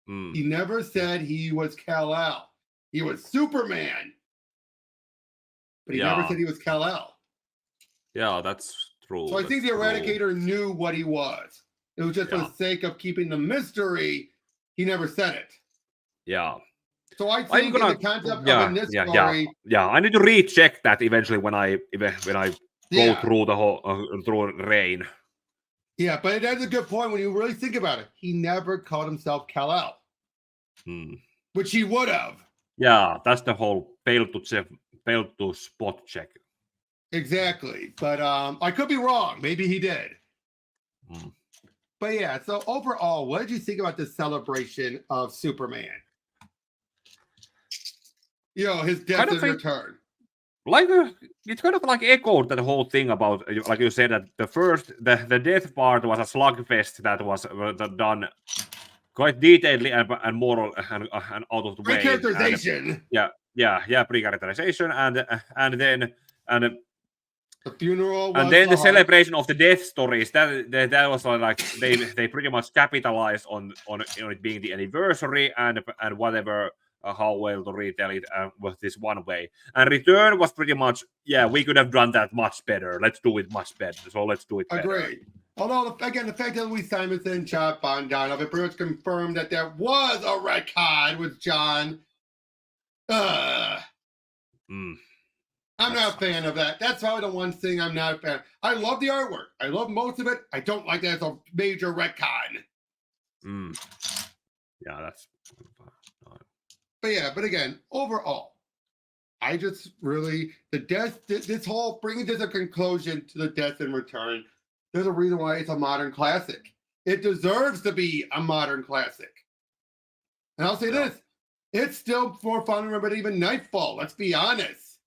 He never said he was Kal-El. He was Superman. But he never said he was Kal-El. Yeah, that's true. So I think the Eradicator knew what he was. It was just for the sake of keeping the mystery, he never said it. Yeah. So I think in the concept of in this story... Yeah, I need to recheck that eventually when I go through the whole through Reign. Yeah, but that's a good point when you really think about it. He never called himself Kal-El. Which he would have. Yeah, that's the whole failed to spot check. Exactly. But I could be wrong. Maybe he did. But yeah, so overall, what did you think about the celebration of Superman? You know, his death and return. Like it's kind of like echoed that whole thing about, like you said, that the death part was a slugfest that was done quite detailedly and moral and out of the way. Pre-characterization. Pre-characterization, and then the funeral, and then the celebration of the death stories. That was like they pretty much capitalized on it being the anniversary and whatever. How well to retell it with this one way. And Return was pretty much, we could have done that much better. Let's do it much better. So let's do it better. Agreed. Although, again, the fact that Louise Simonson, Chad Bondon, it pretty much confirmed that there was a retcon with John. I'm not a fan of that. That's probably the one thing I'm not a fan of. I love the artwork. I love most of it. I don't like that it's a major retcon. Yeah, that's... But again, overall, I just really, this whole bringing to the conclusion to the Death and Return, there's a reason why it's a modern classic. It deserves to be a modern classic. And I'll say this, it's still more fun to remember than even Nightfall, let's be honest.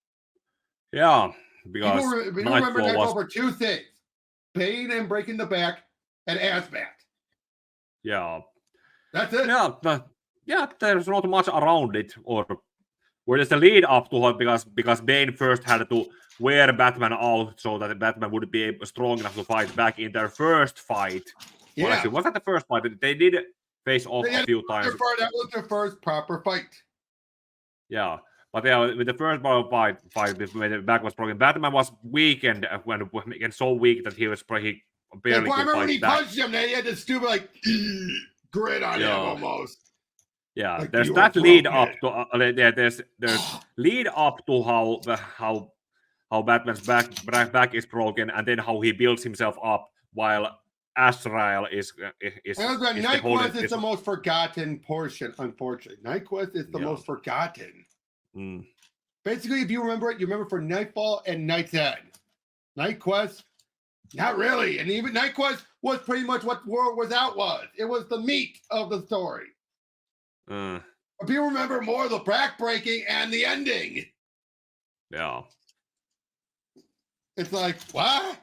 Yeah, because people remember Nightfall for two things, Bane and breaking the back, and Asbat. Yeah. That's it. Yeah, there's not much around it, or where there's the lead up to it, because Bane first had to wear Batman out so that Batman would be strong enough to fight back in their first fight. Yeah. Well, actually, was that the first fight? They did face off a few times. That was their first proper fight. Yeah, but with the first fight, when the back was broken, Batman was weakened and so weak that he barely could fight back. I remember when he punched him, he had this stupid grit on him almost. Yeah, like there's that lead up to there's lead up to how Batman's back is broken, and then how he builds himself up while Azrael is Night Quest is the most forgotten portion, unfortunately. Night Quest is the most forgotten. Basically, if you remember it, you remember for Nightfall and Night's End. Night Quest, not really. And even Night Quest was pretty much what World Without was. It was the meat of the story. But people remember more of the backbreaking and the ending. Yeah. It's like, what?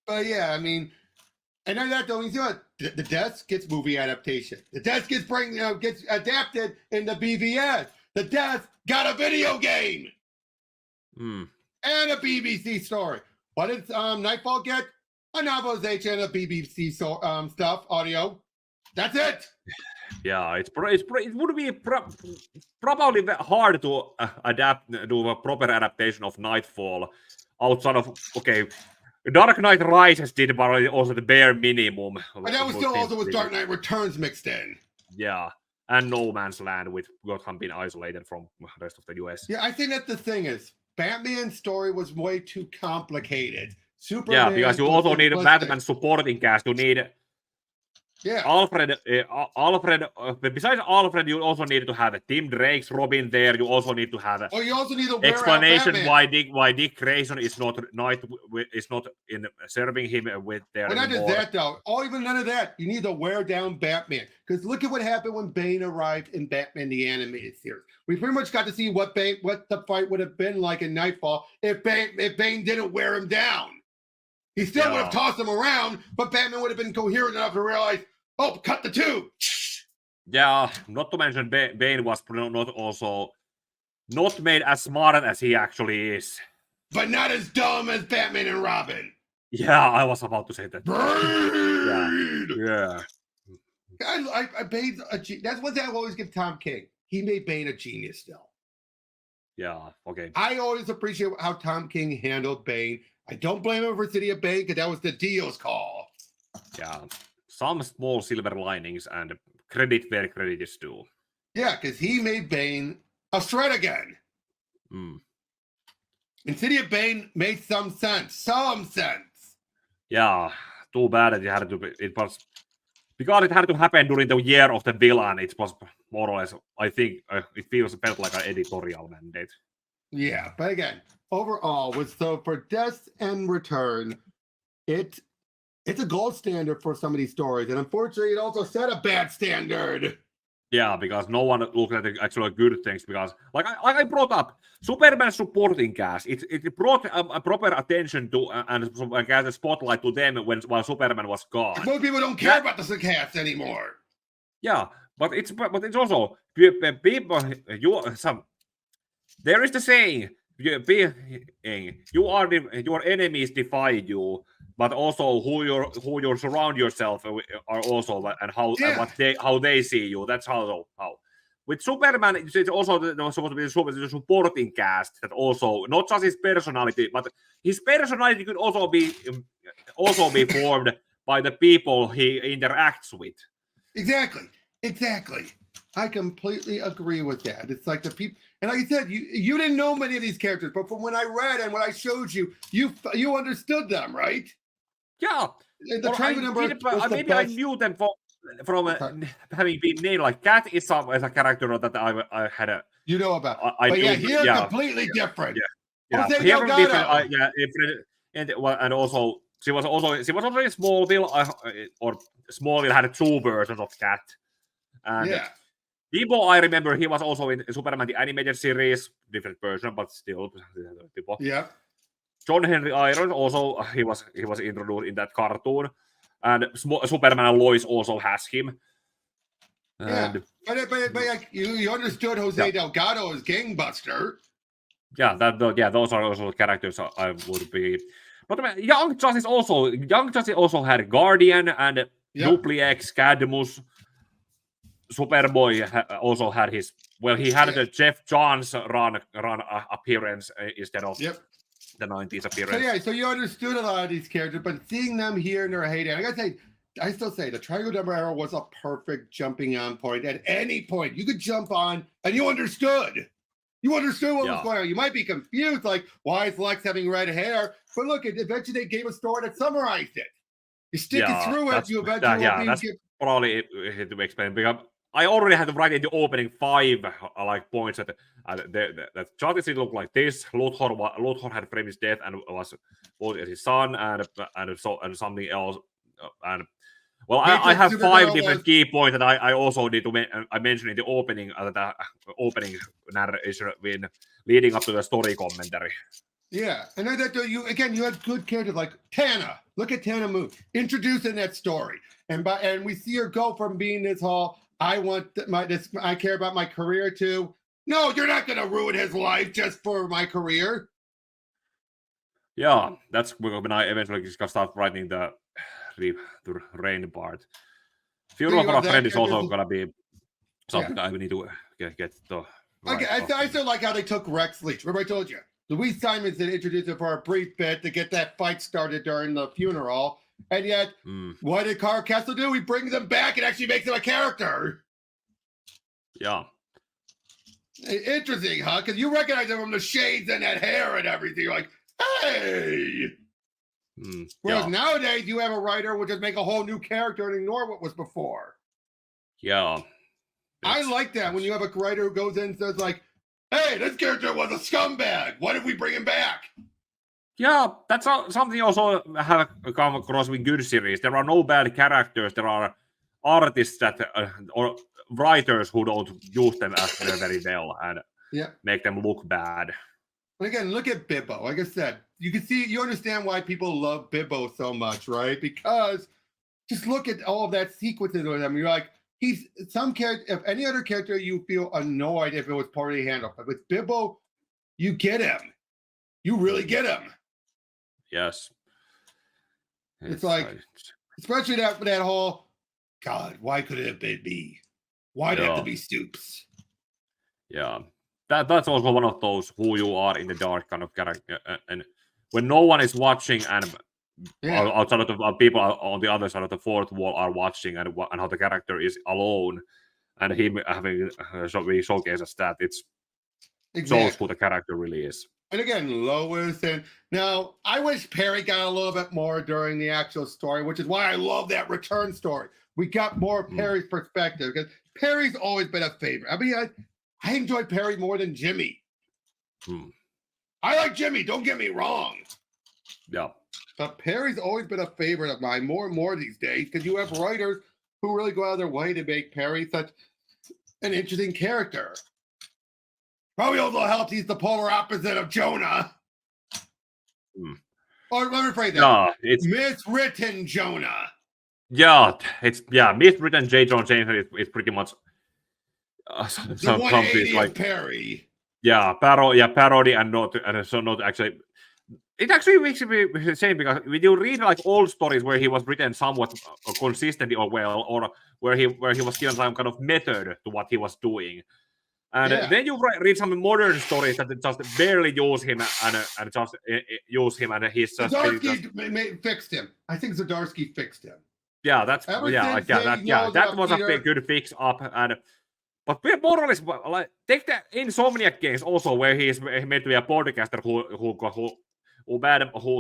But yeah, I mean, and then that don't mean what the Death gets movie adaptation. The Death gets gets adapted in the BVS. The Death got a video game and a BBC story. What did Nightfall get? A novelization of BBC stuff, audio. That's it. Yeah, it would be probably hard to do a proper adaptation of Nightfall outside of Dark Knight Rises did but also the bare minimum. And that was still also with Dark Knight Returns mixed in. Yeah, and No Man's Land with Gotham being isolated from the rest of the US. Yeah, I think that the thing is, Batman's story was way too complicated. Superman. Yeah, because you also need a Batman supporting cast. You need Alfred. Besides Alfred, you also need to have Tim Drake's Robin there. You also need to have you also need to explanation why Dick Grayson is not in serving him with there. Well, not just that though. Even none of that. You need to wear down Batman because look at what happened when Bane arrived in Batman the Animated Series. We pretty much got to see what the fight would have been like in Nightfall if Bane didn't wear him down. He still would have tossed him around, but Batman would have been coherent enough to realize, cut the tube. Yeah, not to mention Bane was not made as smart as he actually is. But not as dumb as Batman and Robin. Yeah, I was about to say that. Yeah. Bane's that's one thing I always give Tom King. He made Bane a genius still. Yeah, okay. I always appreciate how Tom King handled Bane. I don't blame him for City of Bane because that was the deal's call. Yeah, some small silver linings and credit where credit is due. Yeah, because he made Bane a threat again. And City of Bane made some sense. Yeah, too bad that it was because it had to happen during the year of the villain. It was more or less, I think, it felt like an editorial mandate. Yeah, but again, overall, for Death and Return, it's a gold standard for some of these stories, and unfortunately, it also set a bad standard. Yeah, because no one looked at the actual good things. Because, like I brought up, Superman supporting cast, it brought a proper attention to and cast a spotlight to them while Superman was gone. Most people don't care about the cast anymore. Yeah, but it's also people. There is the saying, your enemies defy you, but also who you surround yourself are also and how they see you. That's how. With Superman, it's also supposed to be the supporting cast that also not just his personality, but his personality could also be formed by the people he interacts with. Exactly. I completely agree with that. It's like the people, and like I said, you didn't know many of these characters, but from when I read and when I showed you, you understood them, right? Yeah. The triangle number. I knew them from having been named. Like Cat is a character that I had a. You know about. He's completely different. Yeah. And also she was also in Smallville, or Smallville had two versions of Cat. And Debo, I remember he was also in Superman the Animated Series, different version, but still Debo. Yeah. John Henry Irons also he was introduced in that cartoon, and Superman and Lois also has him. And, but you understood Jose Delgado as Gangbuster. Yeah, those are also characters I would be. But Young Justice also had Guardian and Duplex, Cadmus. Superboy also had his. Well, he had the Jeff Johns run appearance instead of the 90s appearance. So you understood a lot of these characters, but seeing them here in their heyday, I still say the Triangle Number Arrow was a perfect jumping on point. At any point, you could jump on, and you understood. You understood what was going on. You might be confused, like, why is Lex having red hair? But look, eventually they gave a story that summarized it. You stick it through it, you eventually that's probably to explain, because I already had to write in the opening 5 points that Justice looked like this. Luthor had framed his death and was his son and something else. And well, I have 5 different key points that I also need to mention in the opening narration leading up to the story commentary. Yeah, and I thought you had good characters like Tana. Look at Tana move, introducing that story, and we see her go from being this whole I care about my career to no, you're not gonna ruin his life just for my career. Yeah, that's when I eventually just gonna start writing the rain part. Funeral for a Friend is also gonna be something I need to get to. Okay, I still like how they took Rex Leach. Remember I told you. Louise Simonson introduced him for a brief bit to get that fight started during the funeral. And yet, what did Carl Kessel do? He brings him back and actually makes him a character. Yeah. Interesting, huh? Because you recognize him from the shades and that hair and everything. You're like, hey. Whereas nowadays, you have a writer who will just make a whole new character and ignore what was before. Yeah. I like that when you have a writer who goes in and says, like, hey, this character was a scumbag. What if we bring him back? Yeah, that's something also have come across with good series. There are no bad characters. There are artists that or writers who don't use them as very well and make them look bad. And again, look at Bibbo. Like I said, you understand why people love Bibbo so much, right? Because just look at all of that sequences with him. You're like, he's some character. If any other character, you feel annoyed if it was poorly handled. But with Bibbo, you get him. You really get him. Yes. It's like, especially that whole, God, why could it have been me? Why'd it have to be Stoops? Yeah. That's also one of those who you are in the dark kind of character. And when no one is watching and outside of the people on the other side of the fourth wall are watching and how the character is alone and him having we showcases that it's shows who the character really is. And again, Lois, and now I wish Perry got a little bit more during the actual story, which is why I love that return story. We got more Perry's perspective because Perry's always been a favorite. I mean, I enjoyed Perry more than Jimmy. I like Jimmy, don't get me wrong. Yeah. But Perry's always been a favorite of mine more and more these days because you have writers who really go out of their way to make Perry such an interesting character. Probably also helps he's the polar opposite of Jonah. Or let me phrase that. Yeah, it's miswritten Jonah. Yeah, it's miswritten J. Jonah Jameson is pretty much something like Perry. Yeah, parody and not actually. It actually makes me the same because when you read like old stories where he was written somewhat consistently or well, or where he was given some kind of method to what he was doing. And then you read some modern stories that just barely use him and just use him and he's just fixed him. I think Zdarsky fixed him. Yeah, that was a good fix up. But more or less, like take the Insomniac games also where he is made to be a podcaster who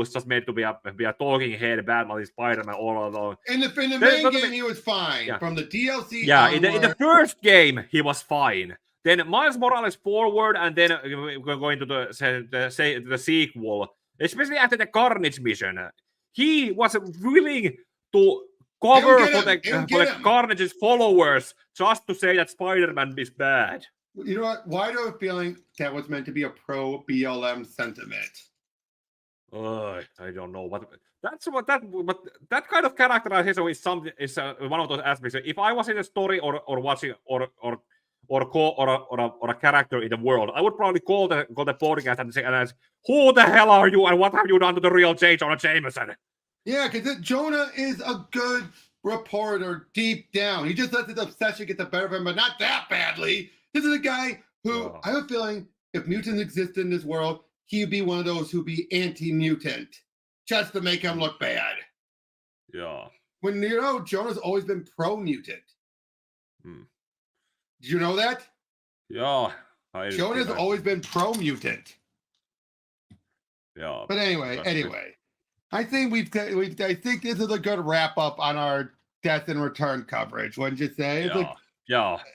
is just made to be a talking head, Batman, Spider-Man, all of those. In the main game, he was fine. Yeah. From the DLC, in the first game, he was fine. Then Miles Morales Forward, and then going to the sequel, especially after the Carnage mission, he was willing to cover for the Carnage's followers just to say that Spider-Man is bad. You know what? Why do I have a feeling that was meant to be a pro BLM sentiment? I don't know what that kind of characterization is one of those aspects. If I was in a story or watching or a character in the world, I would probably call the podcast and say, "Who the hell are you? And what have you done to the real J. Jonah Jameson?" Yeah, because Jonah is a good reporter deep down. He just lets his obsession get the better of him, but not that badly. This is a guy who I have a feeling if mutants exist in this world, he'd be one of those who'd be anti-mutant just to make him look bad. Yeah. When Jonah's always been pro-mutant. Did you know that? Yeah. Jonah's always been pro-mutant. Yeah. But anyway, I think I think this is a good wrap up on our Death and Return coverage. Wouldn't you say?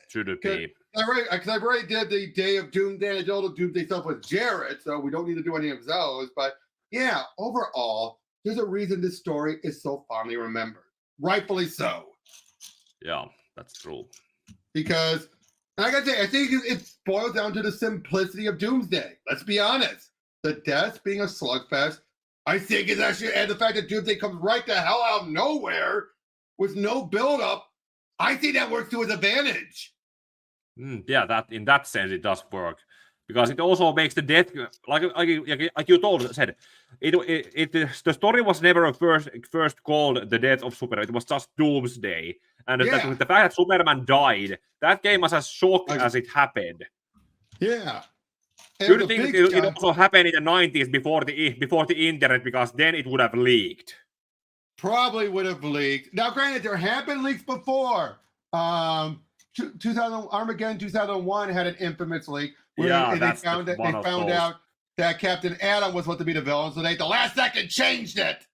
Should it be? Because I already did the Day of Doomsday and I did all the Doomsday stuff with Jared, so we don't need to do any of those. But yeah, overall, there's a reason this story is so fondly remembered. Rightfully so. Yeah, that's true. Because, like I say, I think it boils down to the simplicity of Doomsday. Let's be honest. the deaths being a slugfest, I think is actually, and the fact that Doomsday comes right the hell out of nowhere with no build-up, I think that works to his advantage. Yeah, that in that sense it does work, because it also makes the death like you said. The story was never first called the death of Superman. It was just Doomsday, and the fact that Superman died, that came as a shock as it happened. Yeah. Do you think it also happened in the 90s before the internet, because then it would have leaked? Probably would have leaked. Now, granted, there have been leaks before. 2000 Armageddon 2001 had an infamous leak where they found out that Captain Atom was supposed to be the villain, so they at the last second changed it.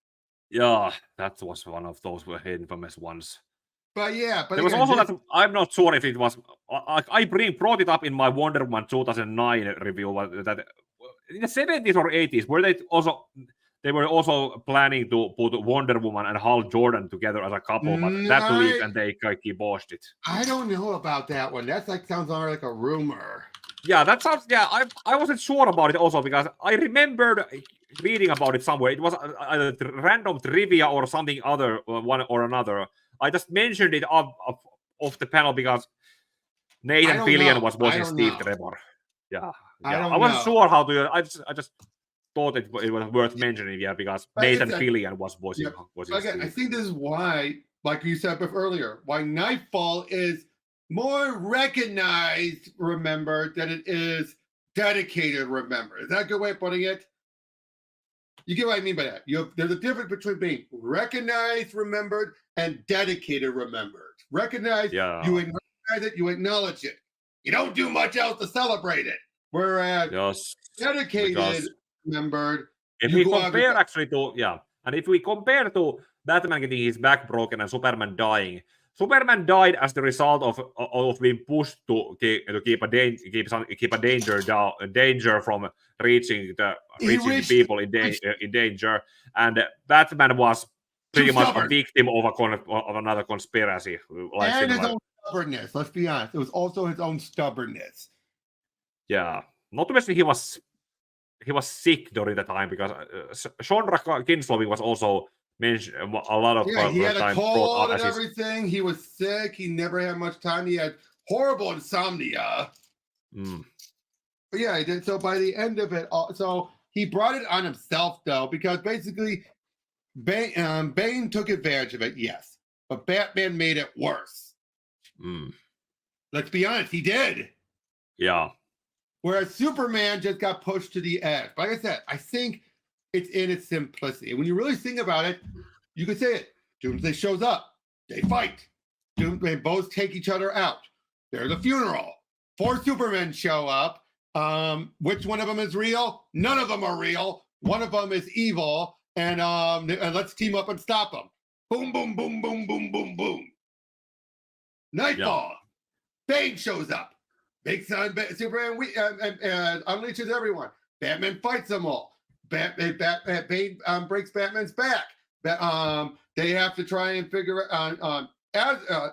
Yeah, that was one of those infamous ones. But yeah, but there was also that I'm not sure if it was. I brought it up in my Wonder Woman 2009 review that in the 70s or 80s they were also planning to put Wonder Woman and Hal Jordan together as a couple, but that leaked and they kibooshed it. I don't know about that one. That's sounds like a rumor. Yeah, that sounds. Yeah, I wasn't sure about it also, because I remembered reading about it somewhere. It was either random trivia or something other, one or another. I just mentioned it off the panel because Nathan Fillion was voicing Steve Trevor. Yeah. I wasn't sure how to. I just thought it was worth mentioning, because Nathan Fillion was voicing. Again, I think this is why, like you said earlier, why Nightfall is more recognized, remembered, than it is dedicated, remembered. Is that a good way of putting it? You get what I mean by that. There's a difference between being recognized, remembered, and dedicated, remembered. Recognized, you recognize it, you acknowledge it. You don't do much else to celebrate it. Whereas dedicated, remembered. If we compare and if we compare to Batman getting his back broken and Superman dying, Superman died as the result of being pushed to keep a danger from reaching people in danger, and Batman was pretty much a victim of another conspiracy. And his own stubbornness. Let's be honest, it was also his own stubbornness. Yeah, not to mention he was sick during the time, because Genre Kinslowing was also mentioned a lot of he had a cold and everything. He was sick. He never had much time. He had horrible insomnia. But yeah, he did. So by the end of it, so he brought it on himself, though, because basically Bane took advantage of it, yes, but Batman made it worse. Let's be honest, he did. Yeah. Whereas Superman just got pushed to the edge. Like I said, I think it's in its simplicity. When you really think about it, you could say it. Doomsday shows up. They fight. They both take each other out. There's a funeral. 4 Supermen show up. Which one of them is real? None of them are real. One of them is evil. And let's team up and stop them. Boom, boom, boom, boom, boom, boom, boom. Nightfall. Bane shows up. Big son, Superman unleashes everyone. Batman fights them all. Bane breaks Batman's back. They have to try and figure out.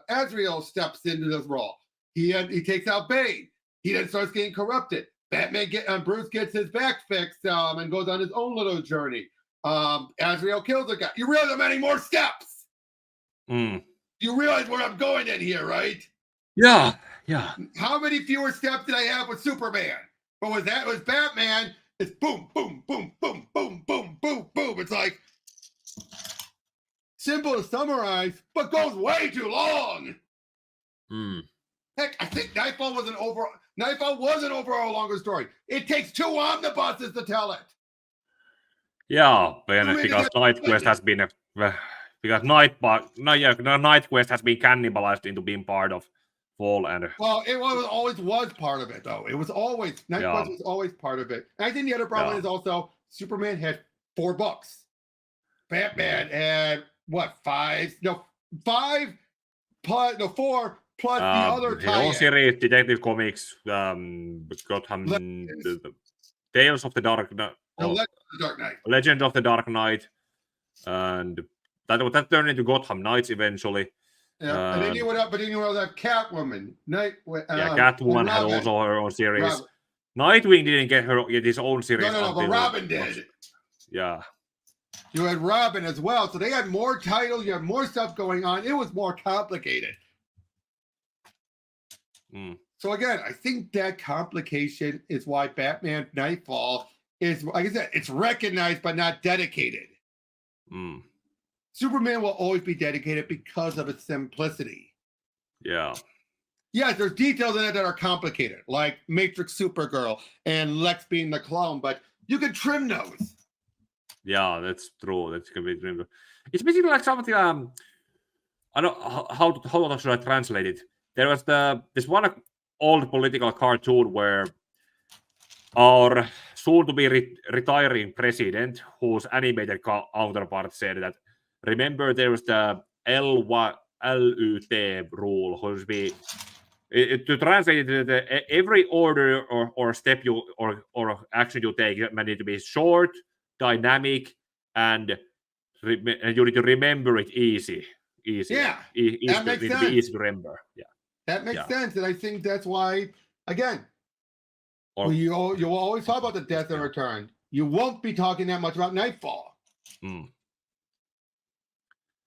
Azrael steps into this role. He takes out Bane. He then starts getting corrupted. Bruce gets his back fixed and goes on his own little journey. Azrael kills the guy. You realize I'm adding more steps. You realize where I'm going in here, right? Yeah. How many fewer steps did I have with Superman? But with Batman, it's boom, boom, boom, boom, boom, boom, boom, boom. It's like simple to summarize, but goes way too long. Heck, I think Nightfall was an overall longer story. It takes 2 omnibuses to tell it. Yeah, because Night Quest has been Night Quest has been cannibalized into being part of Fall and. Well, it always was part of it, though. It was always Night Quest was always part of it. And I think the other problem is also Superman had 4 books. Batman had what, 5? No, 5 plus 4 plus the other tie-in. Series, Detective Comics, Gotham, the Tales of the Dark Knight. Legend of the Dark Knight, and that turned into Gotham Knights eventually. Yeah, and then you would have Catwoman. Catwoman had also her own series. Nightwing didn't get his own series. No, but Robin did. Yeah. You had Robin as well, so they had more titles. You had more stuff going on. It was more complicated. So again, I think that complication is why Batman Nightfall is, like I said, it's recognized but not dedicated. Superman will always be dedicated because of its simplicity. Yeah. Yes, there's details in it that are complicated, like Matrix Supergirl and Lex being the clone, but you can trim those. Yeah, that's true. That's gonna be trimmed. It's basically like something. I don't how should I translate it. There was this one old political cartoon where our soon-to-be retiring president, whose animated counterpart, said that, remember there was the LUT rule, which be to translate it, every order or step you or action you take need to be short, dynamic, and you need to remember it easy. Yeah, that makes sense. Be easy to remember. Yeah, that makes sense, and I think that's why, again, you always talk about the Death and Return. You won't be talking that much about Nightfall.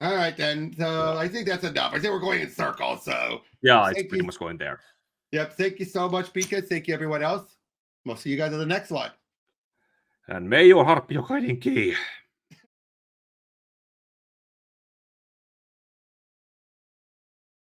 All right, then. So I think that's enough. I think we're going in circles. So yeah, it's pretty much going there. Yep. Thank you so much, Pika. Thank you, everyone else. We'll see you guys in the next one. And may your heart be your guiding key.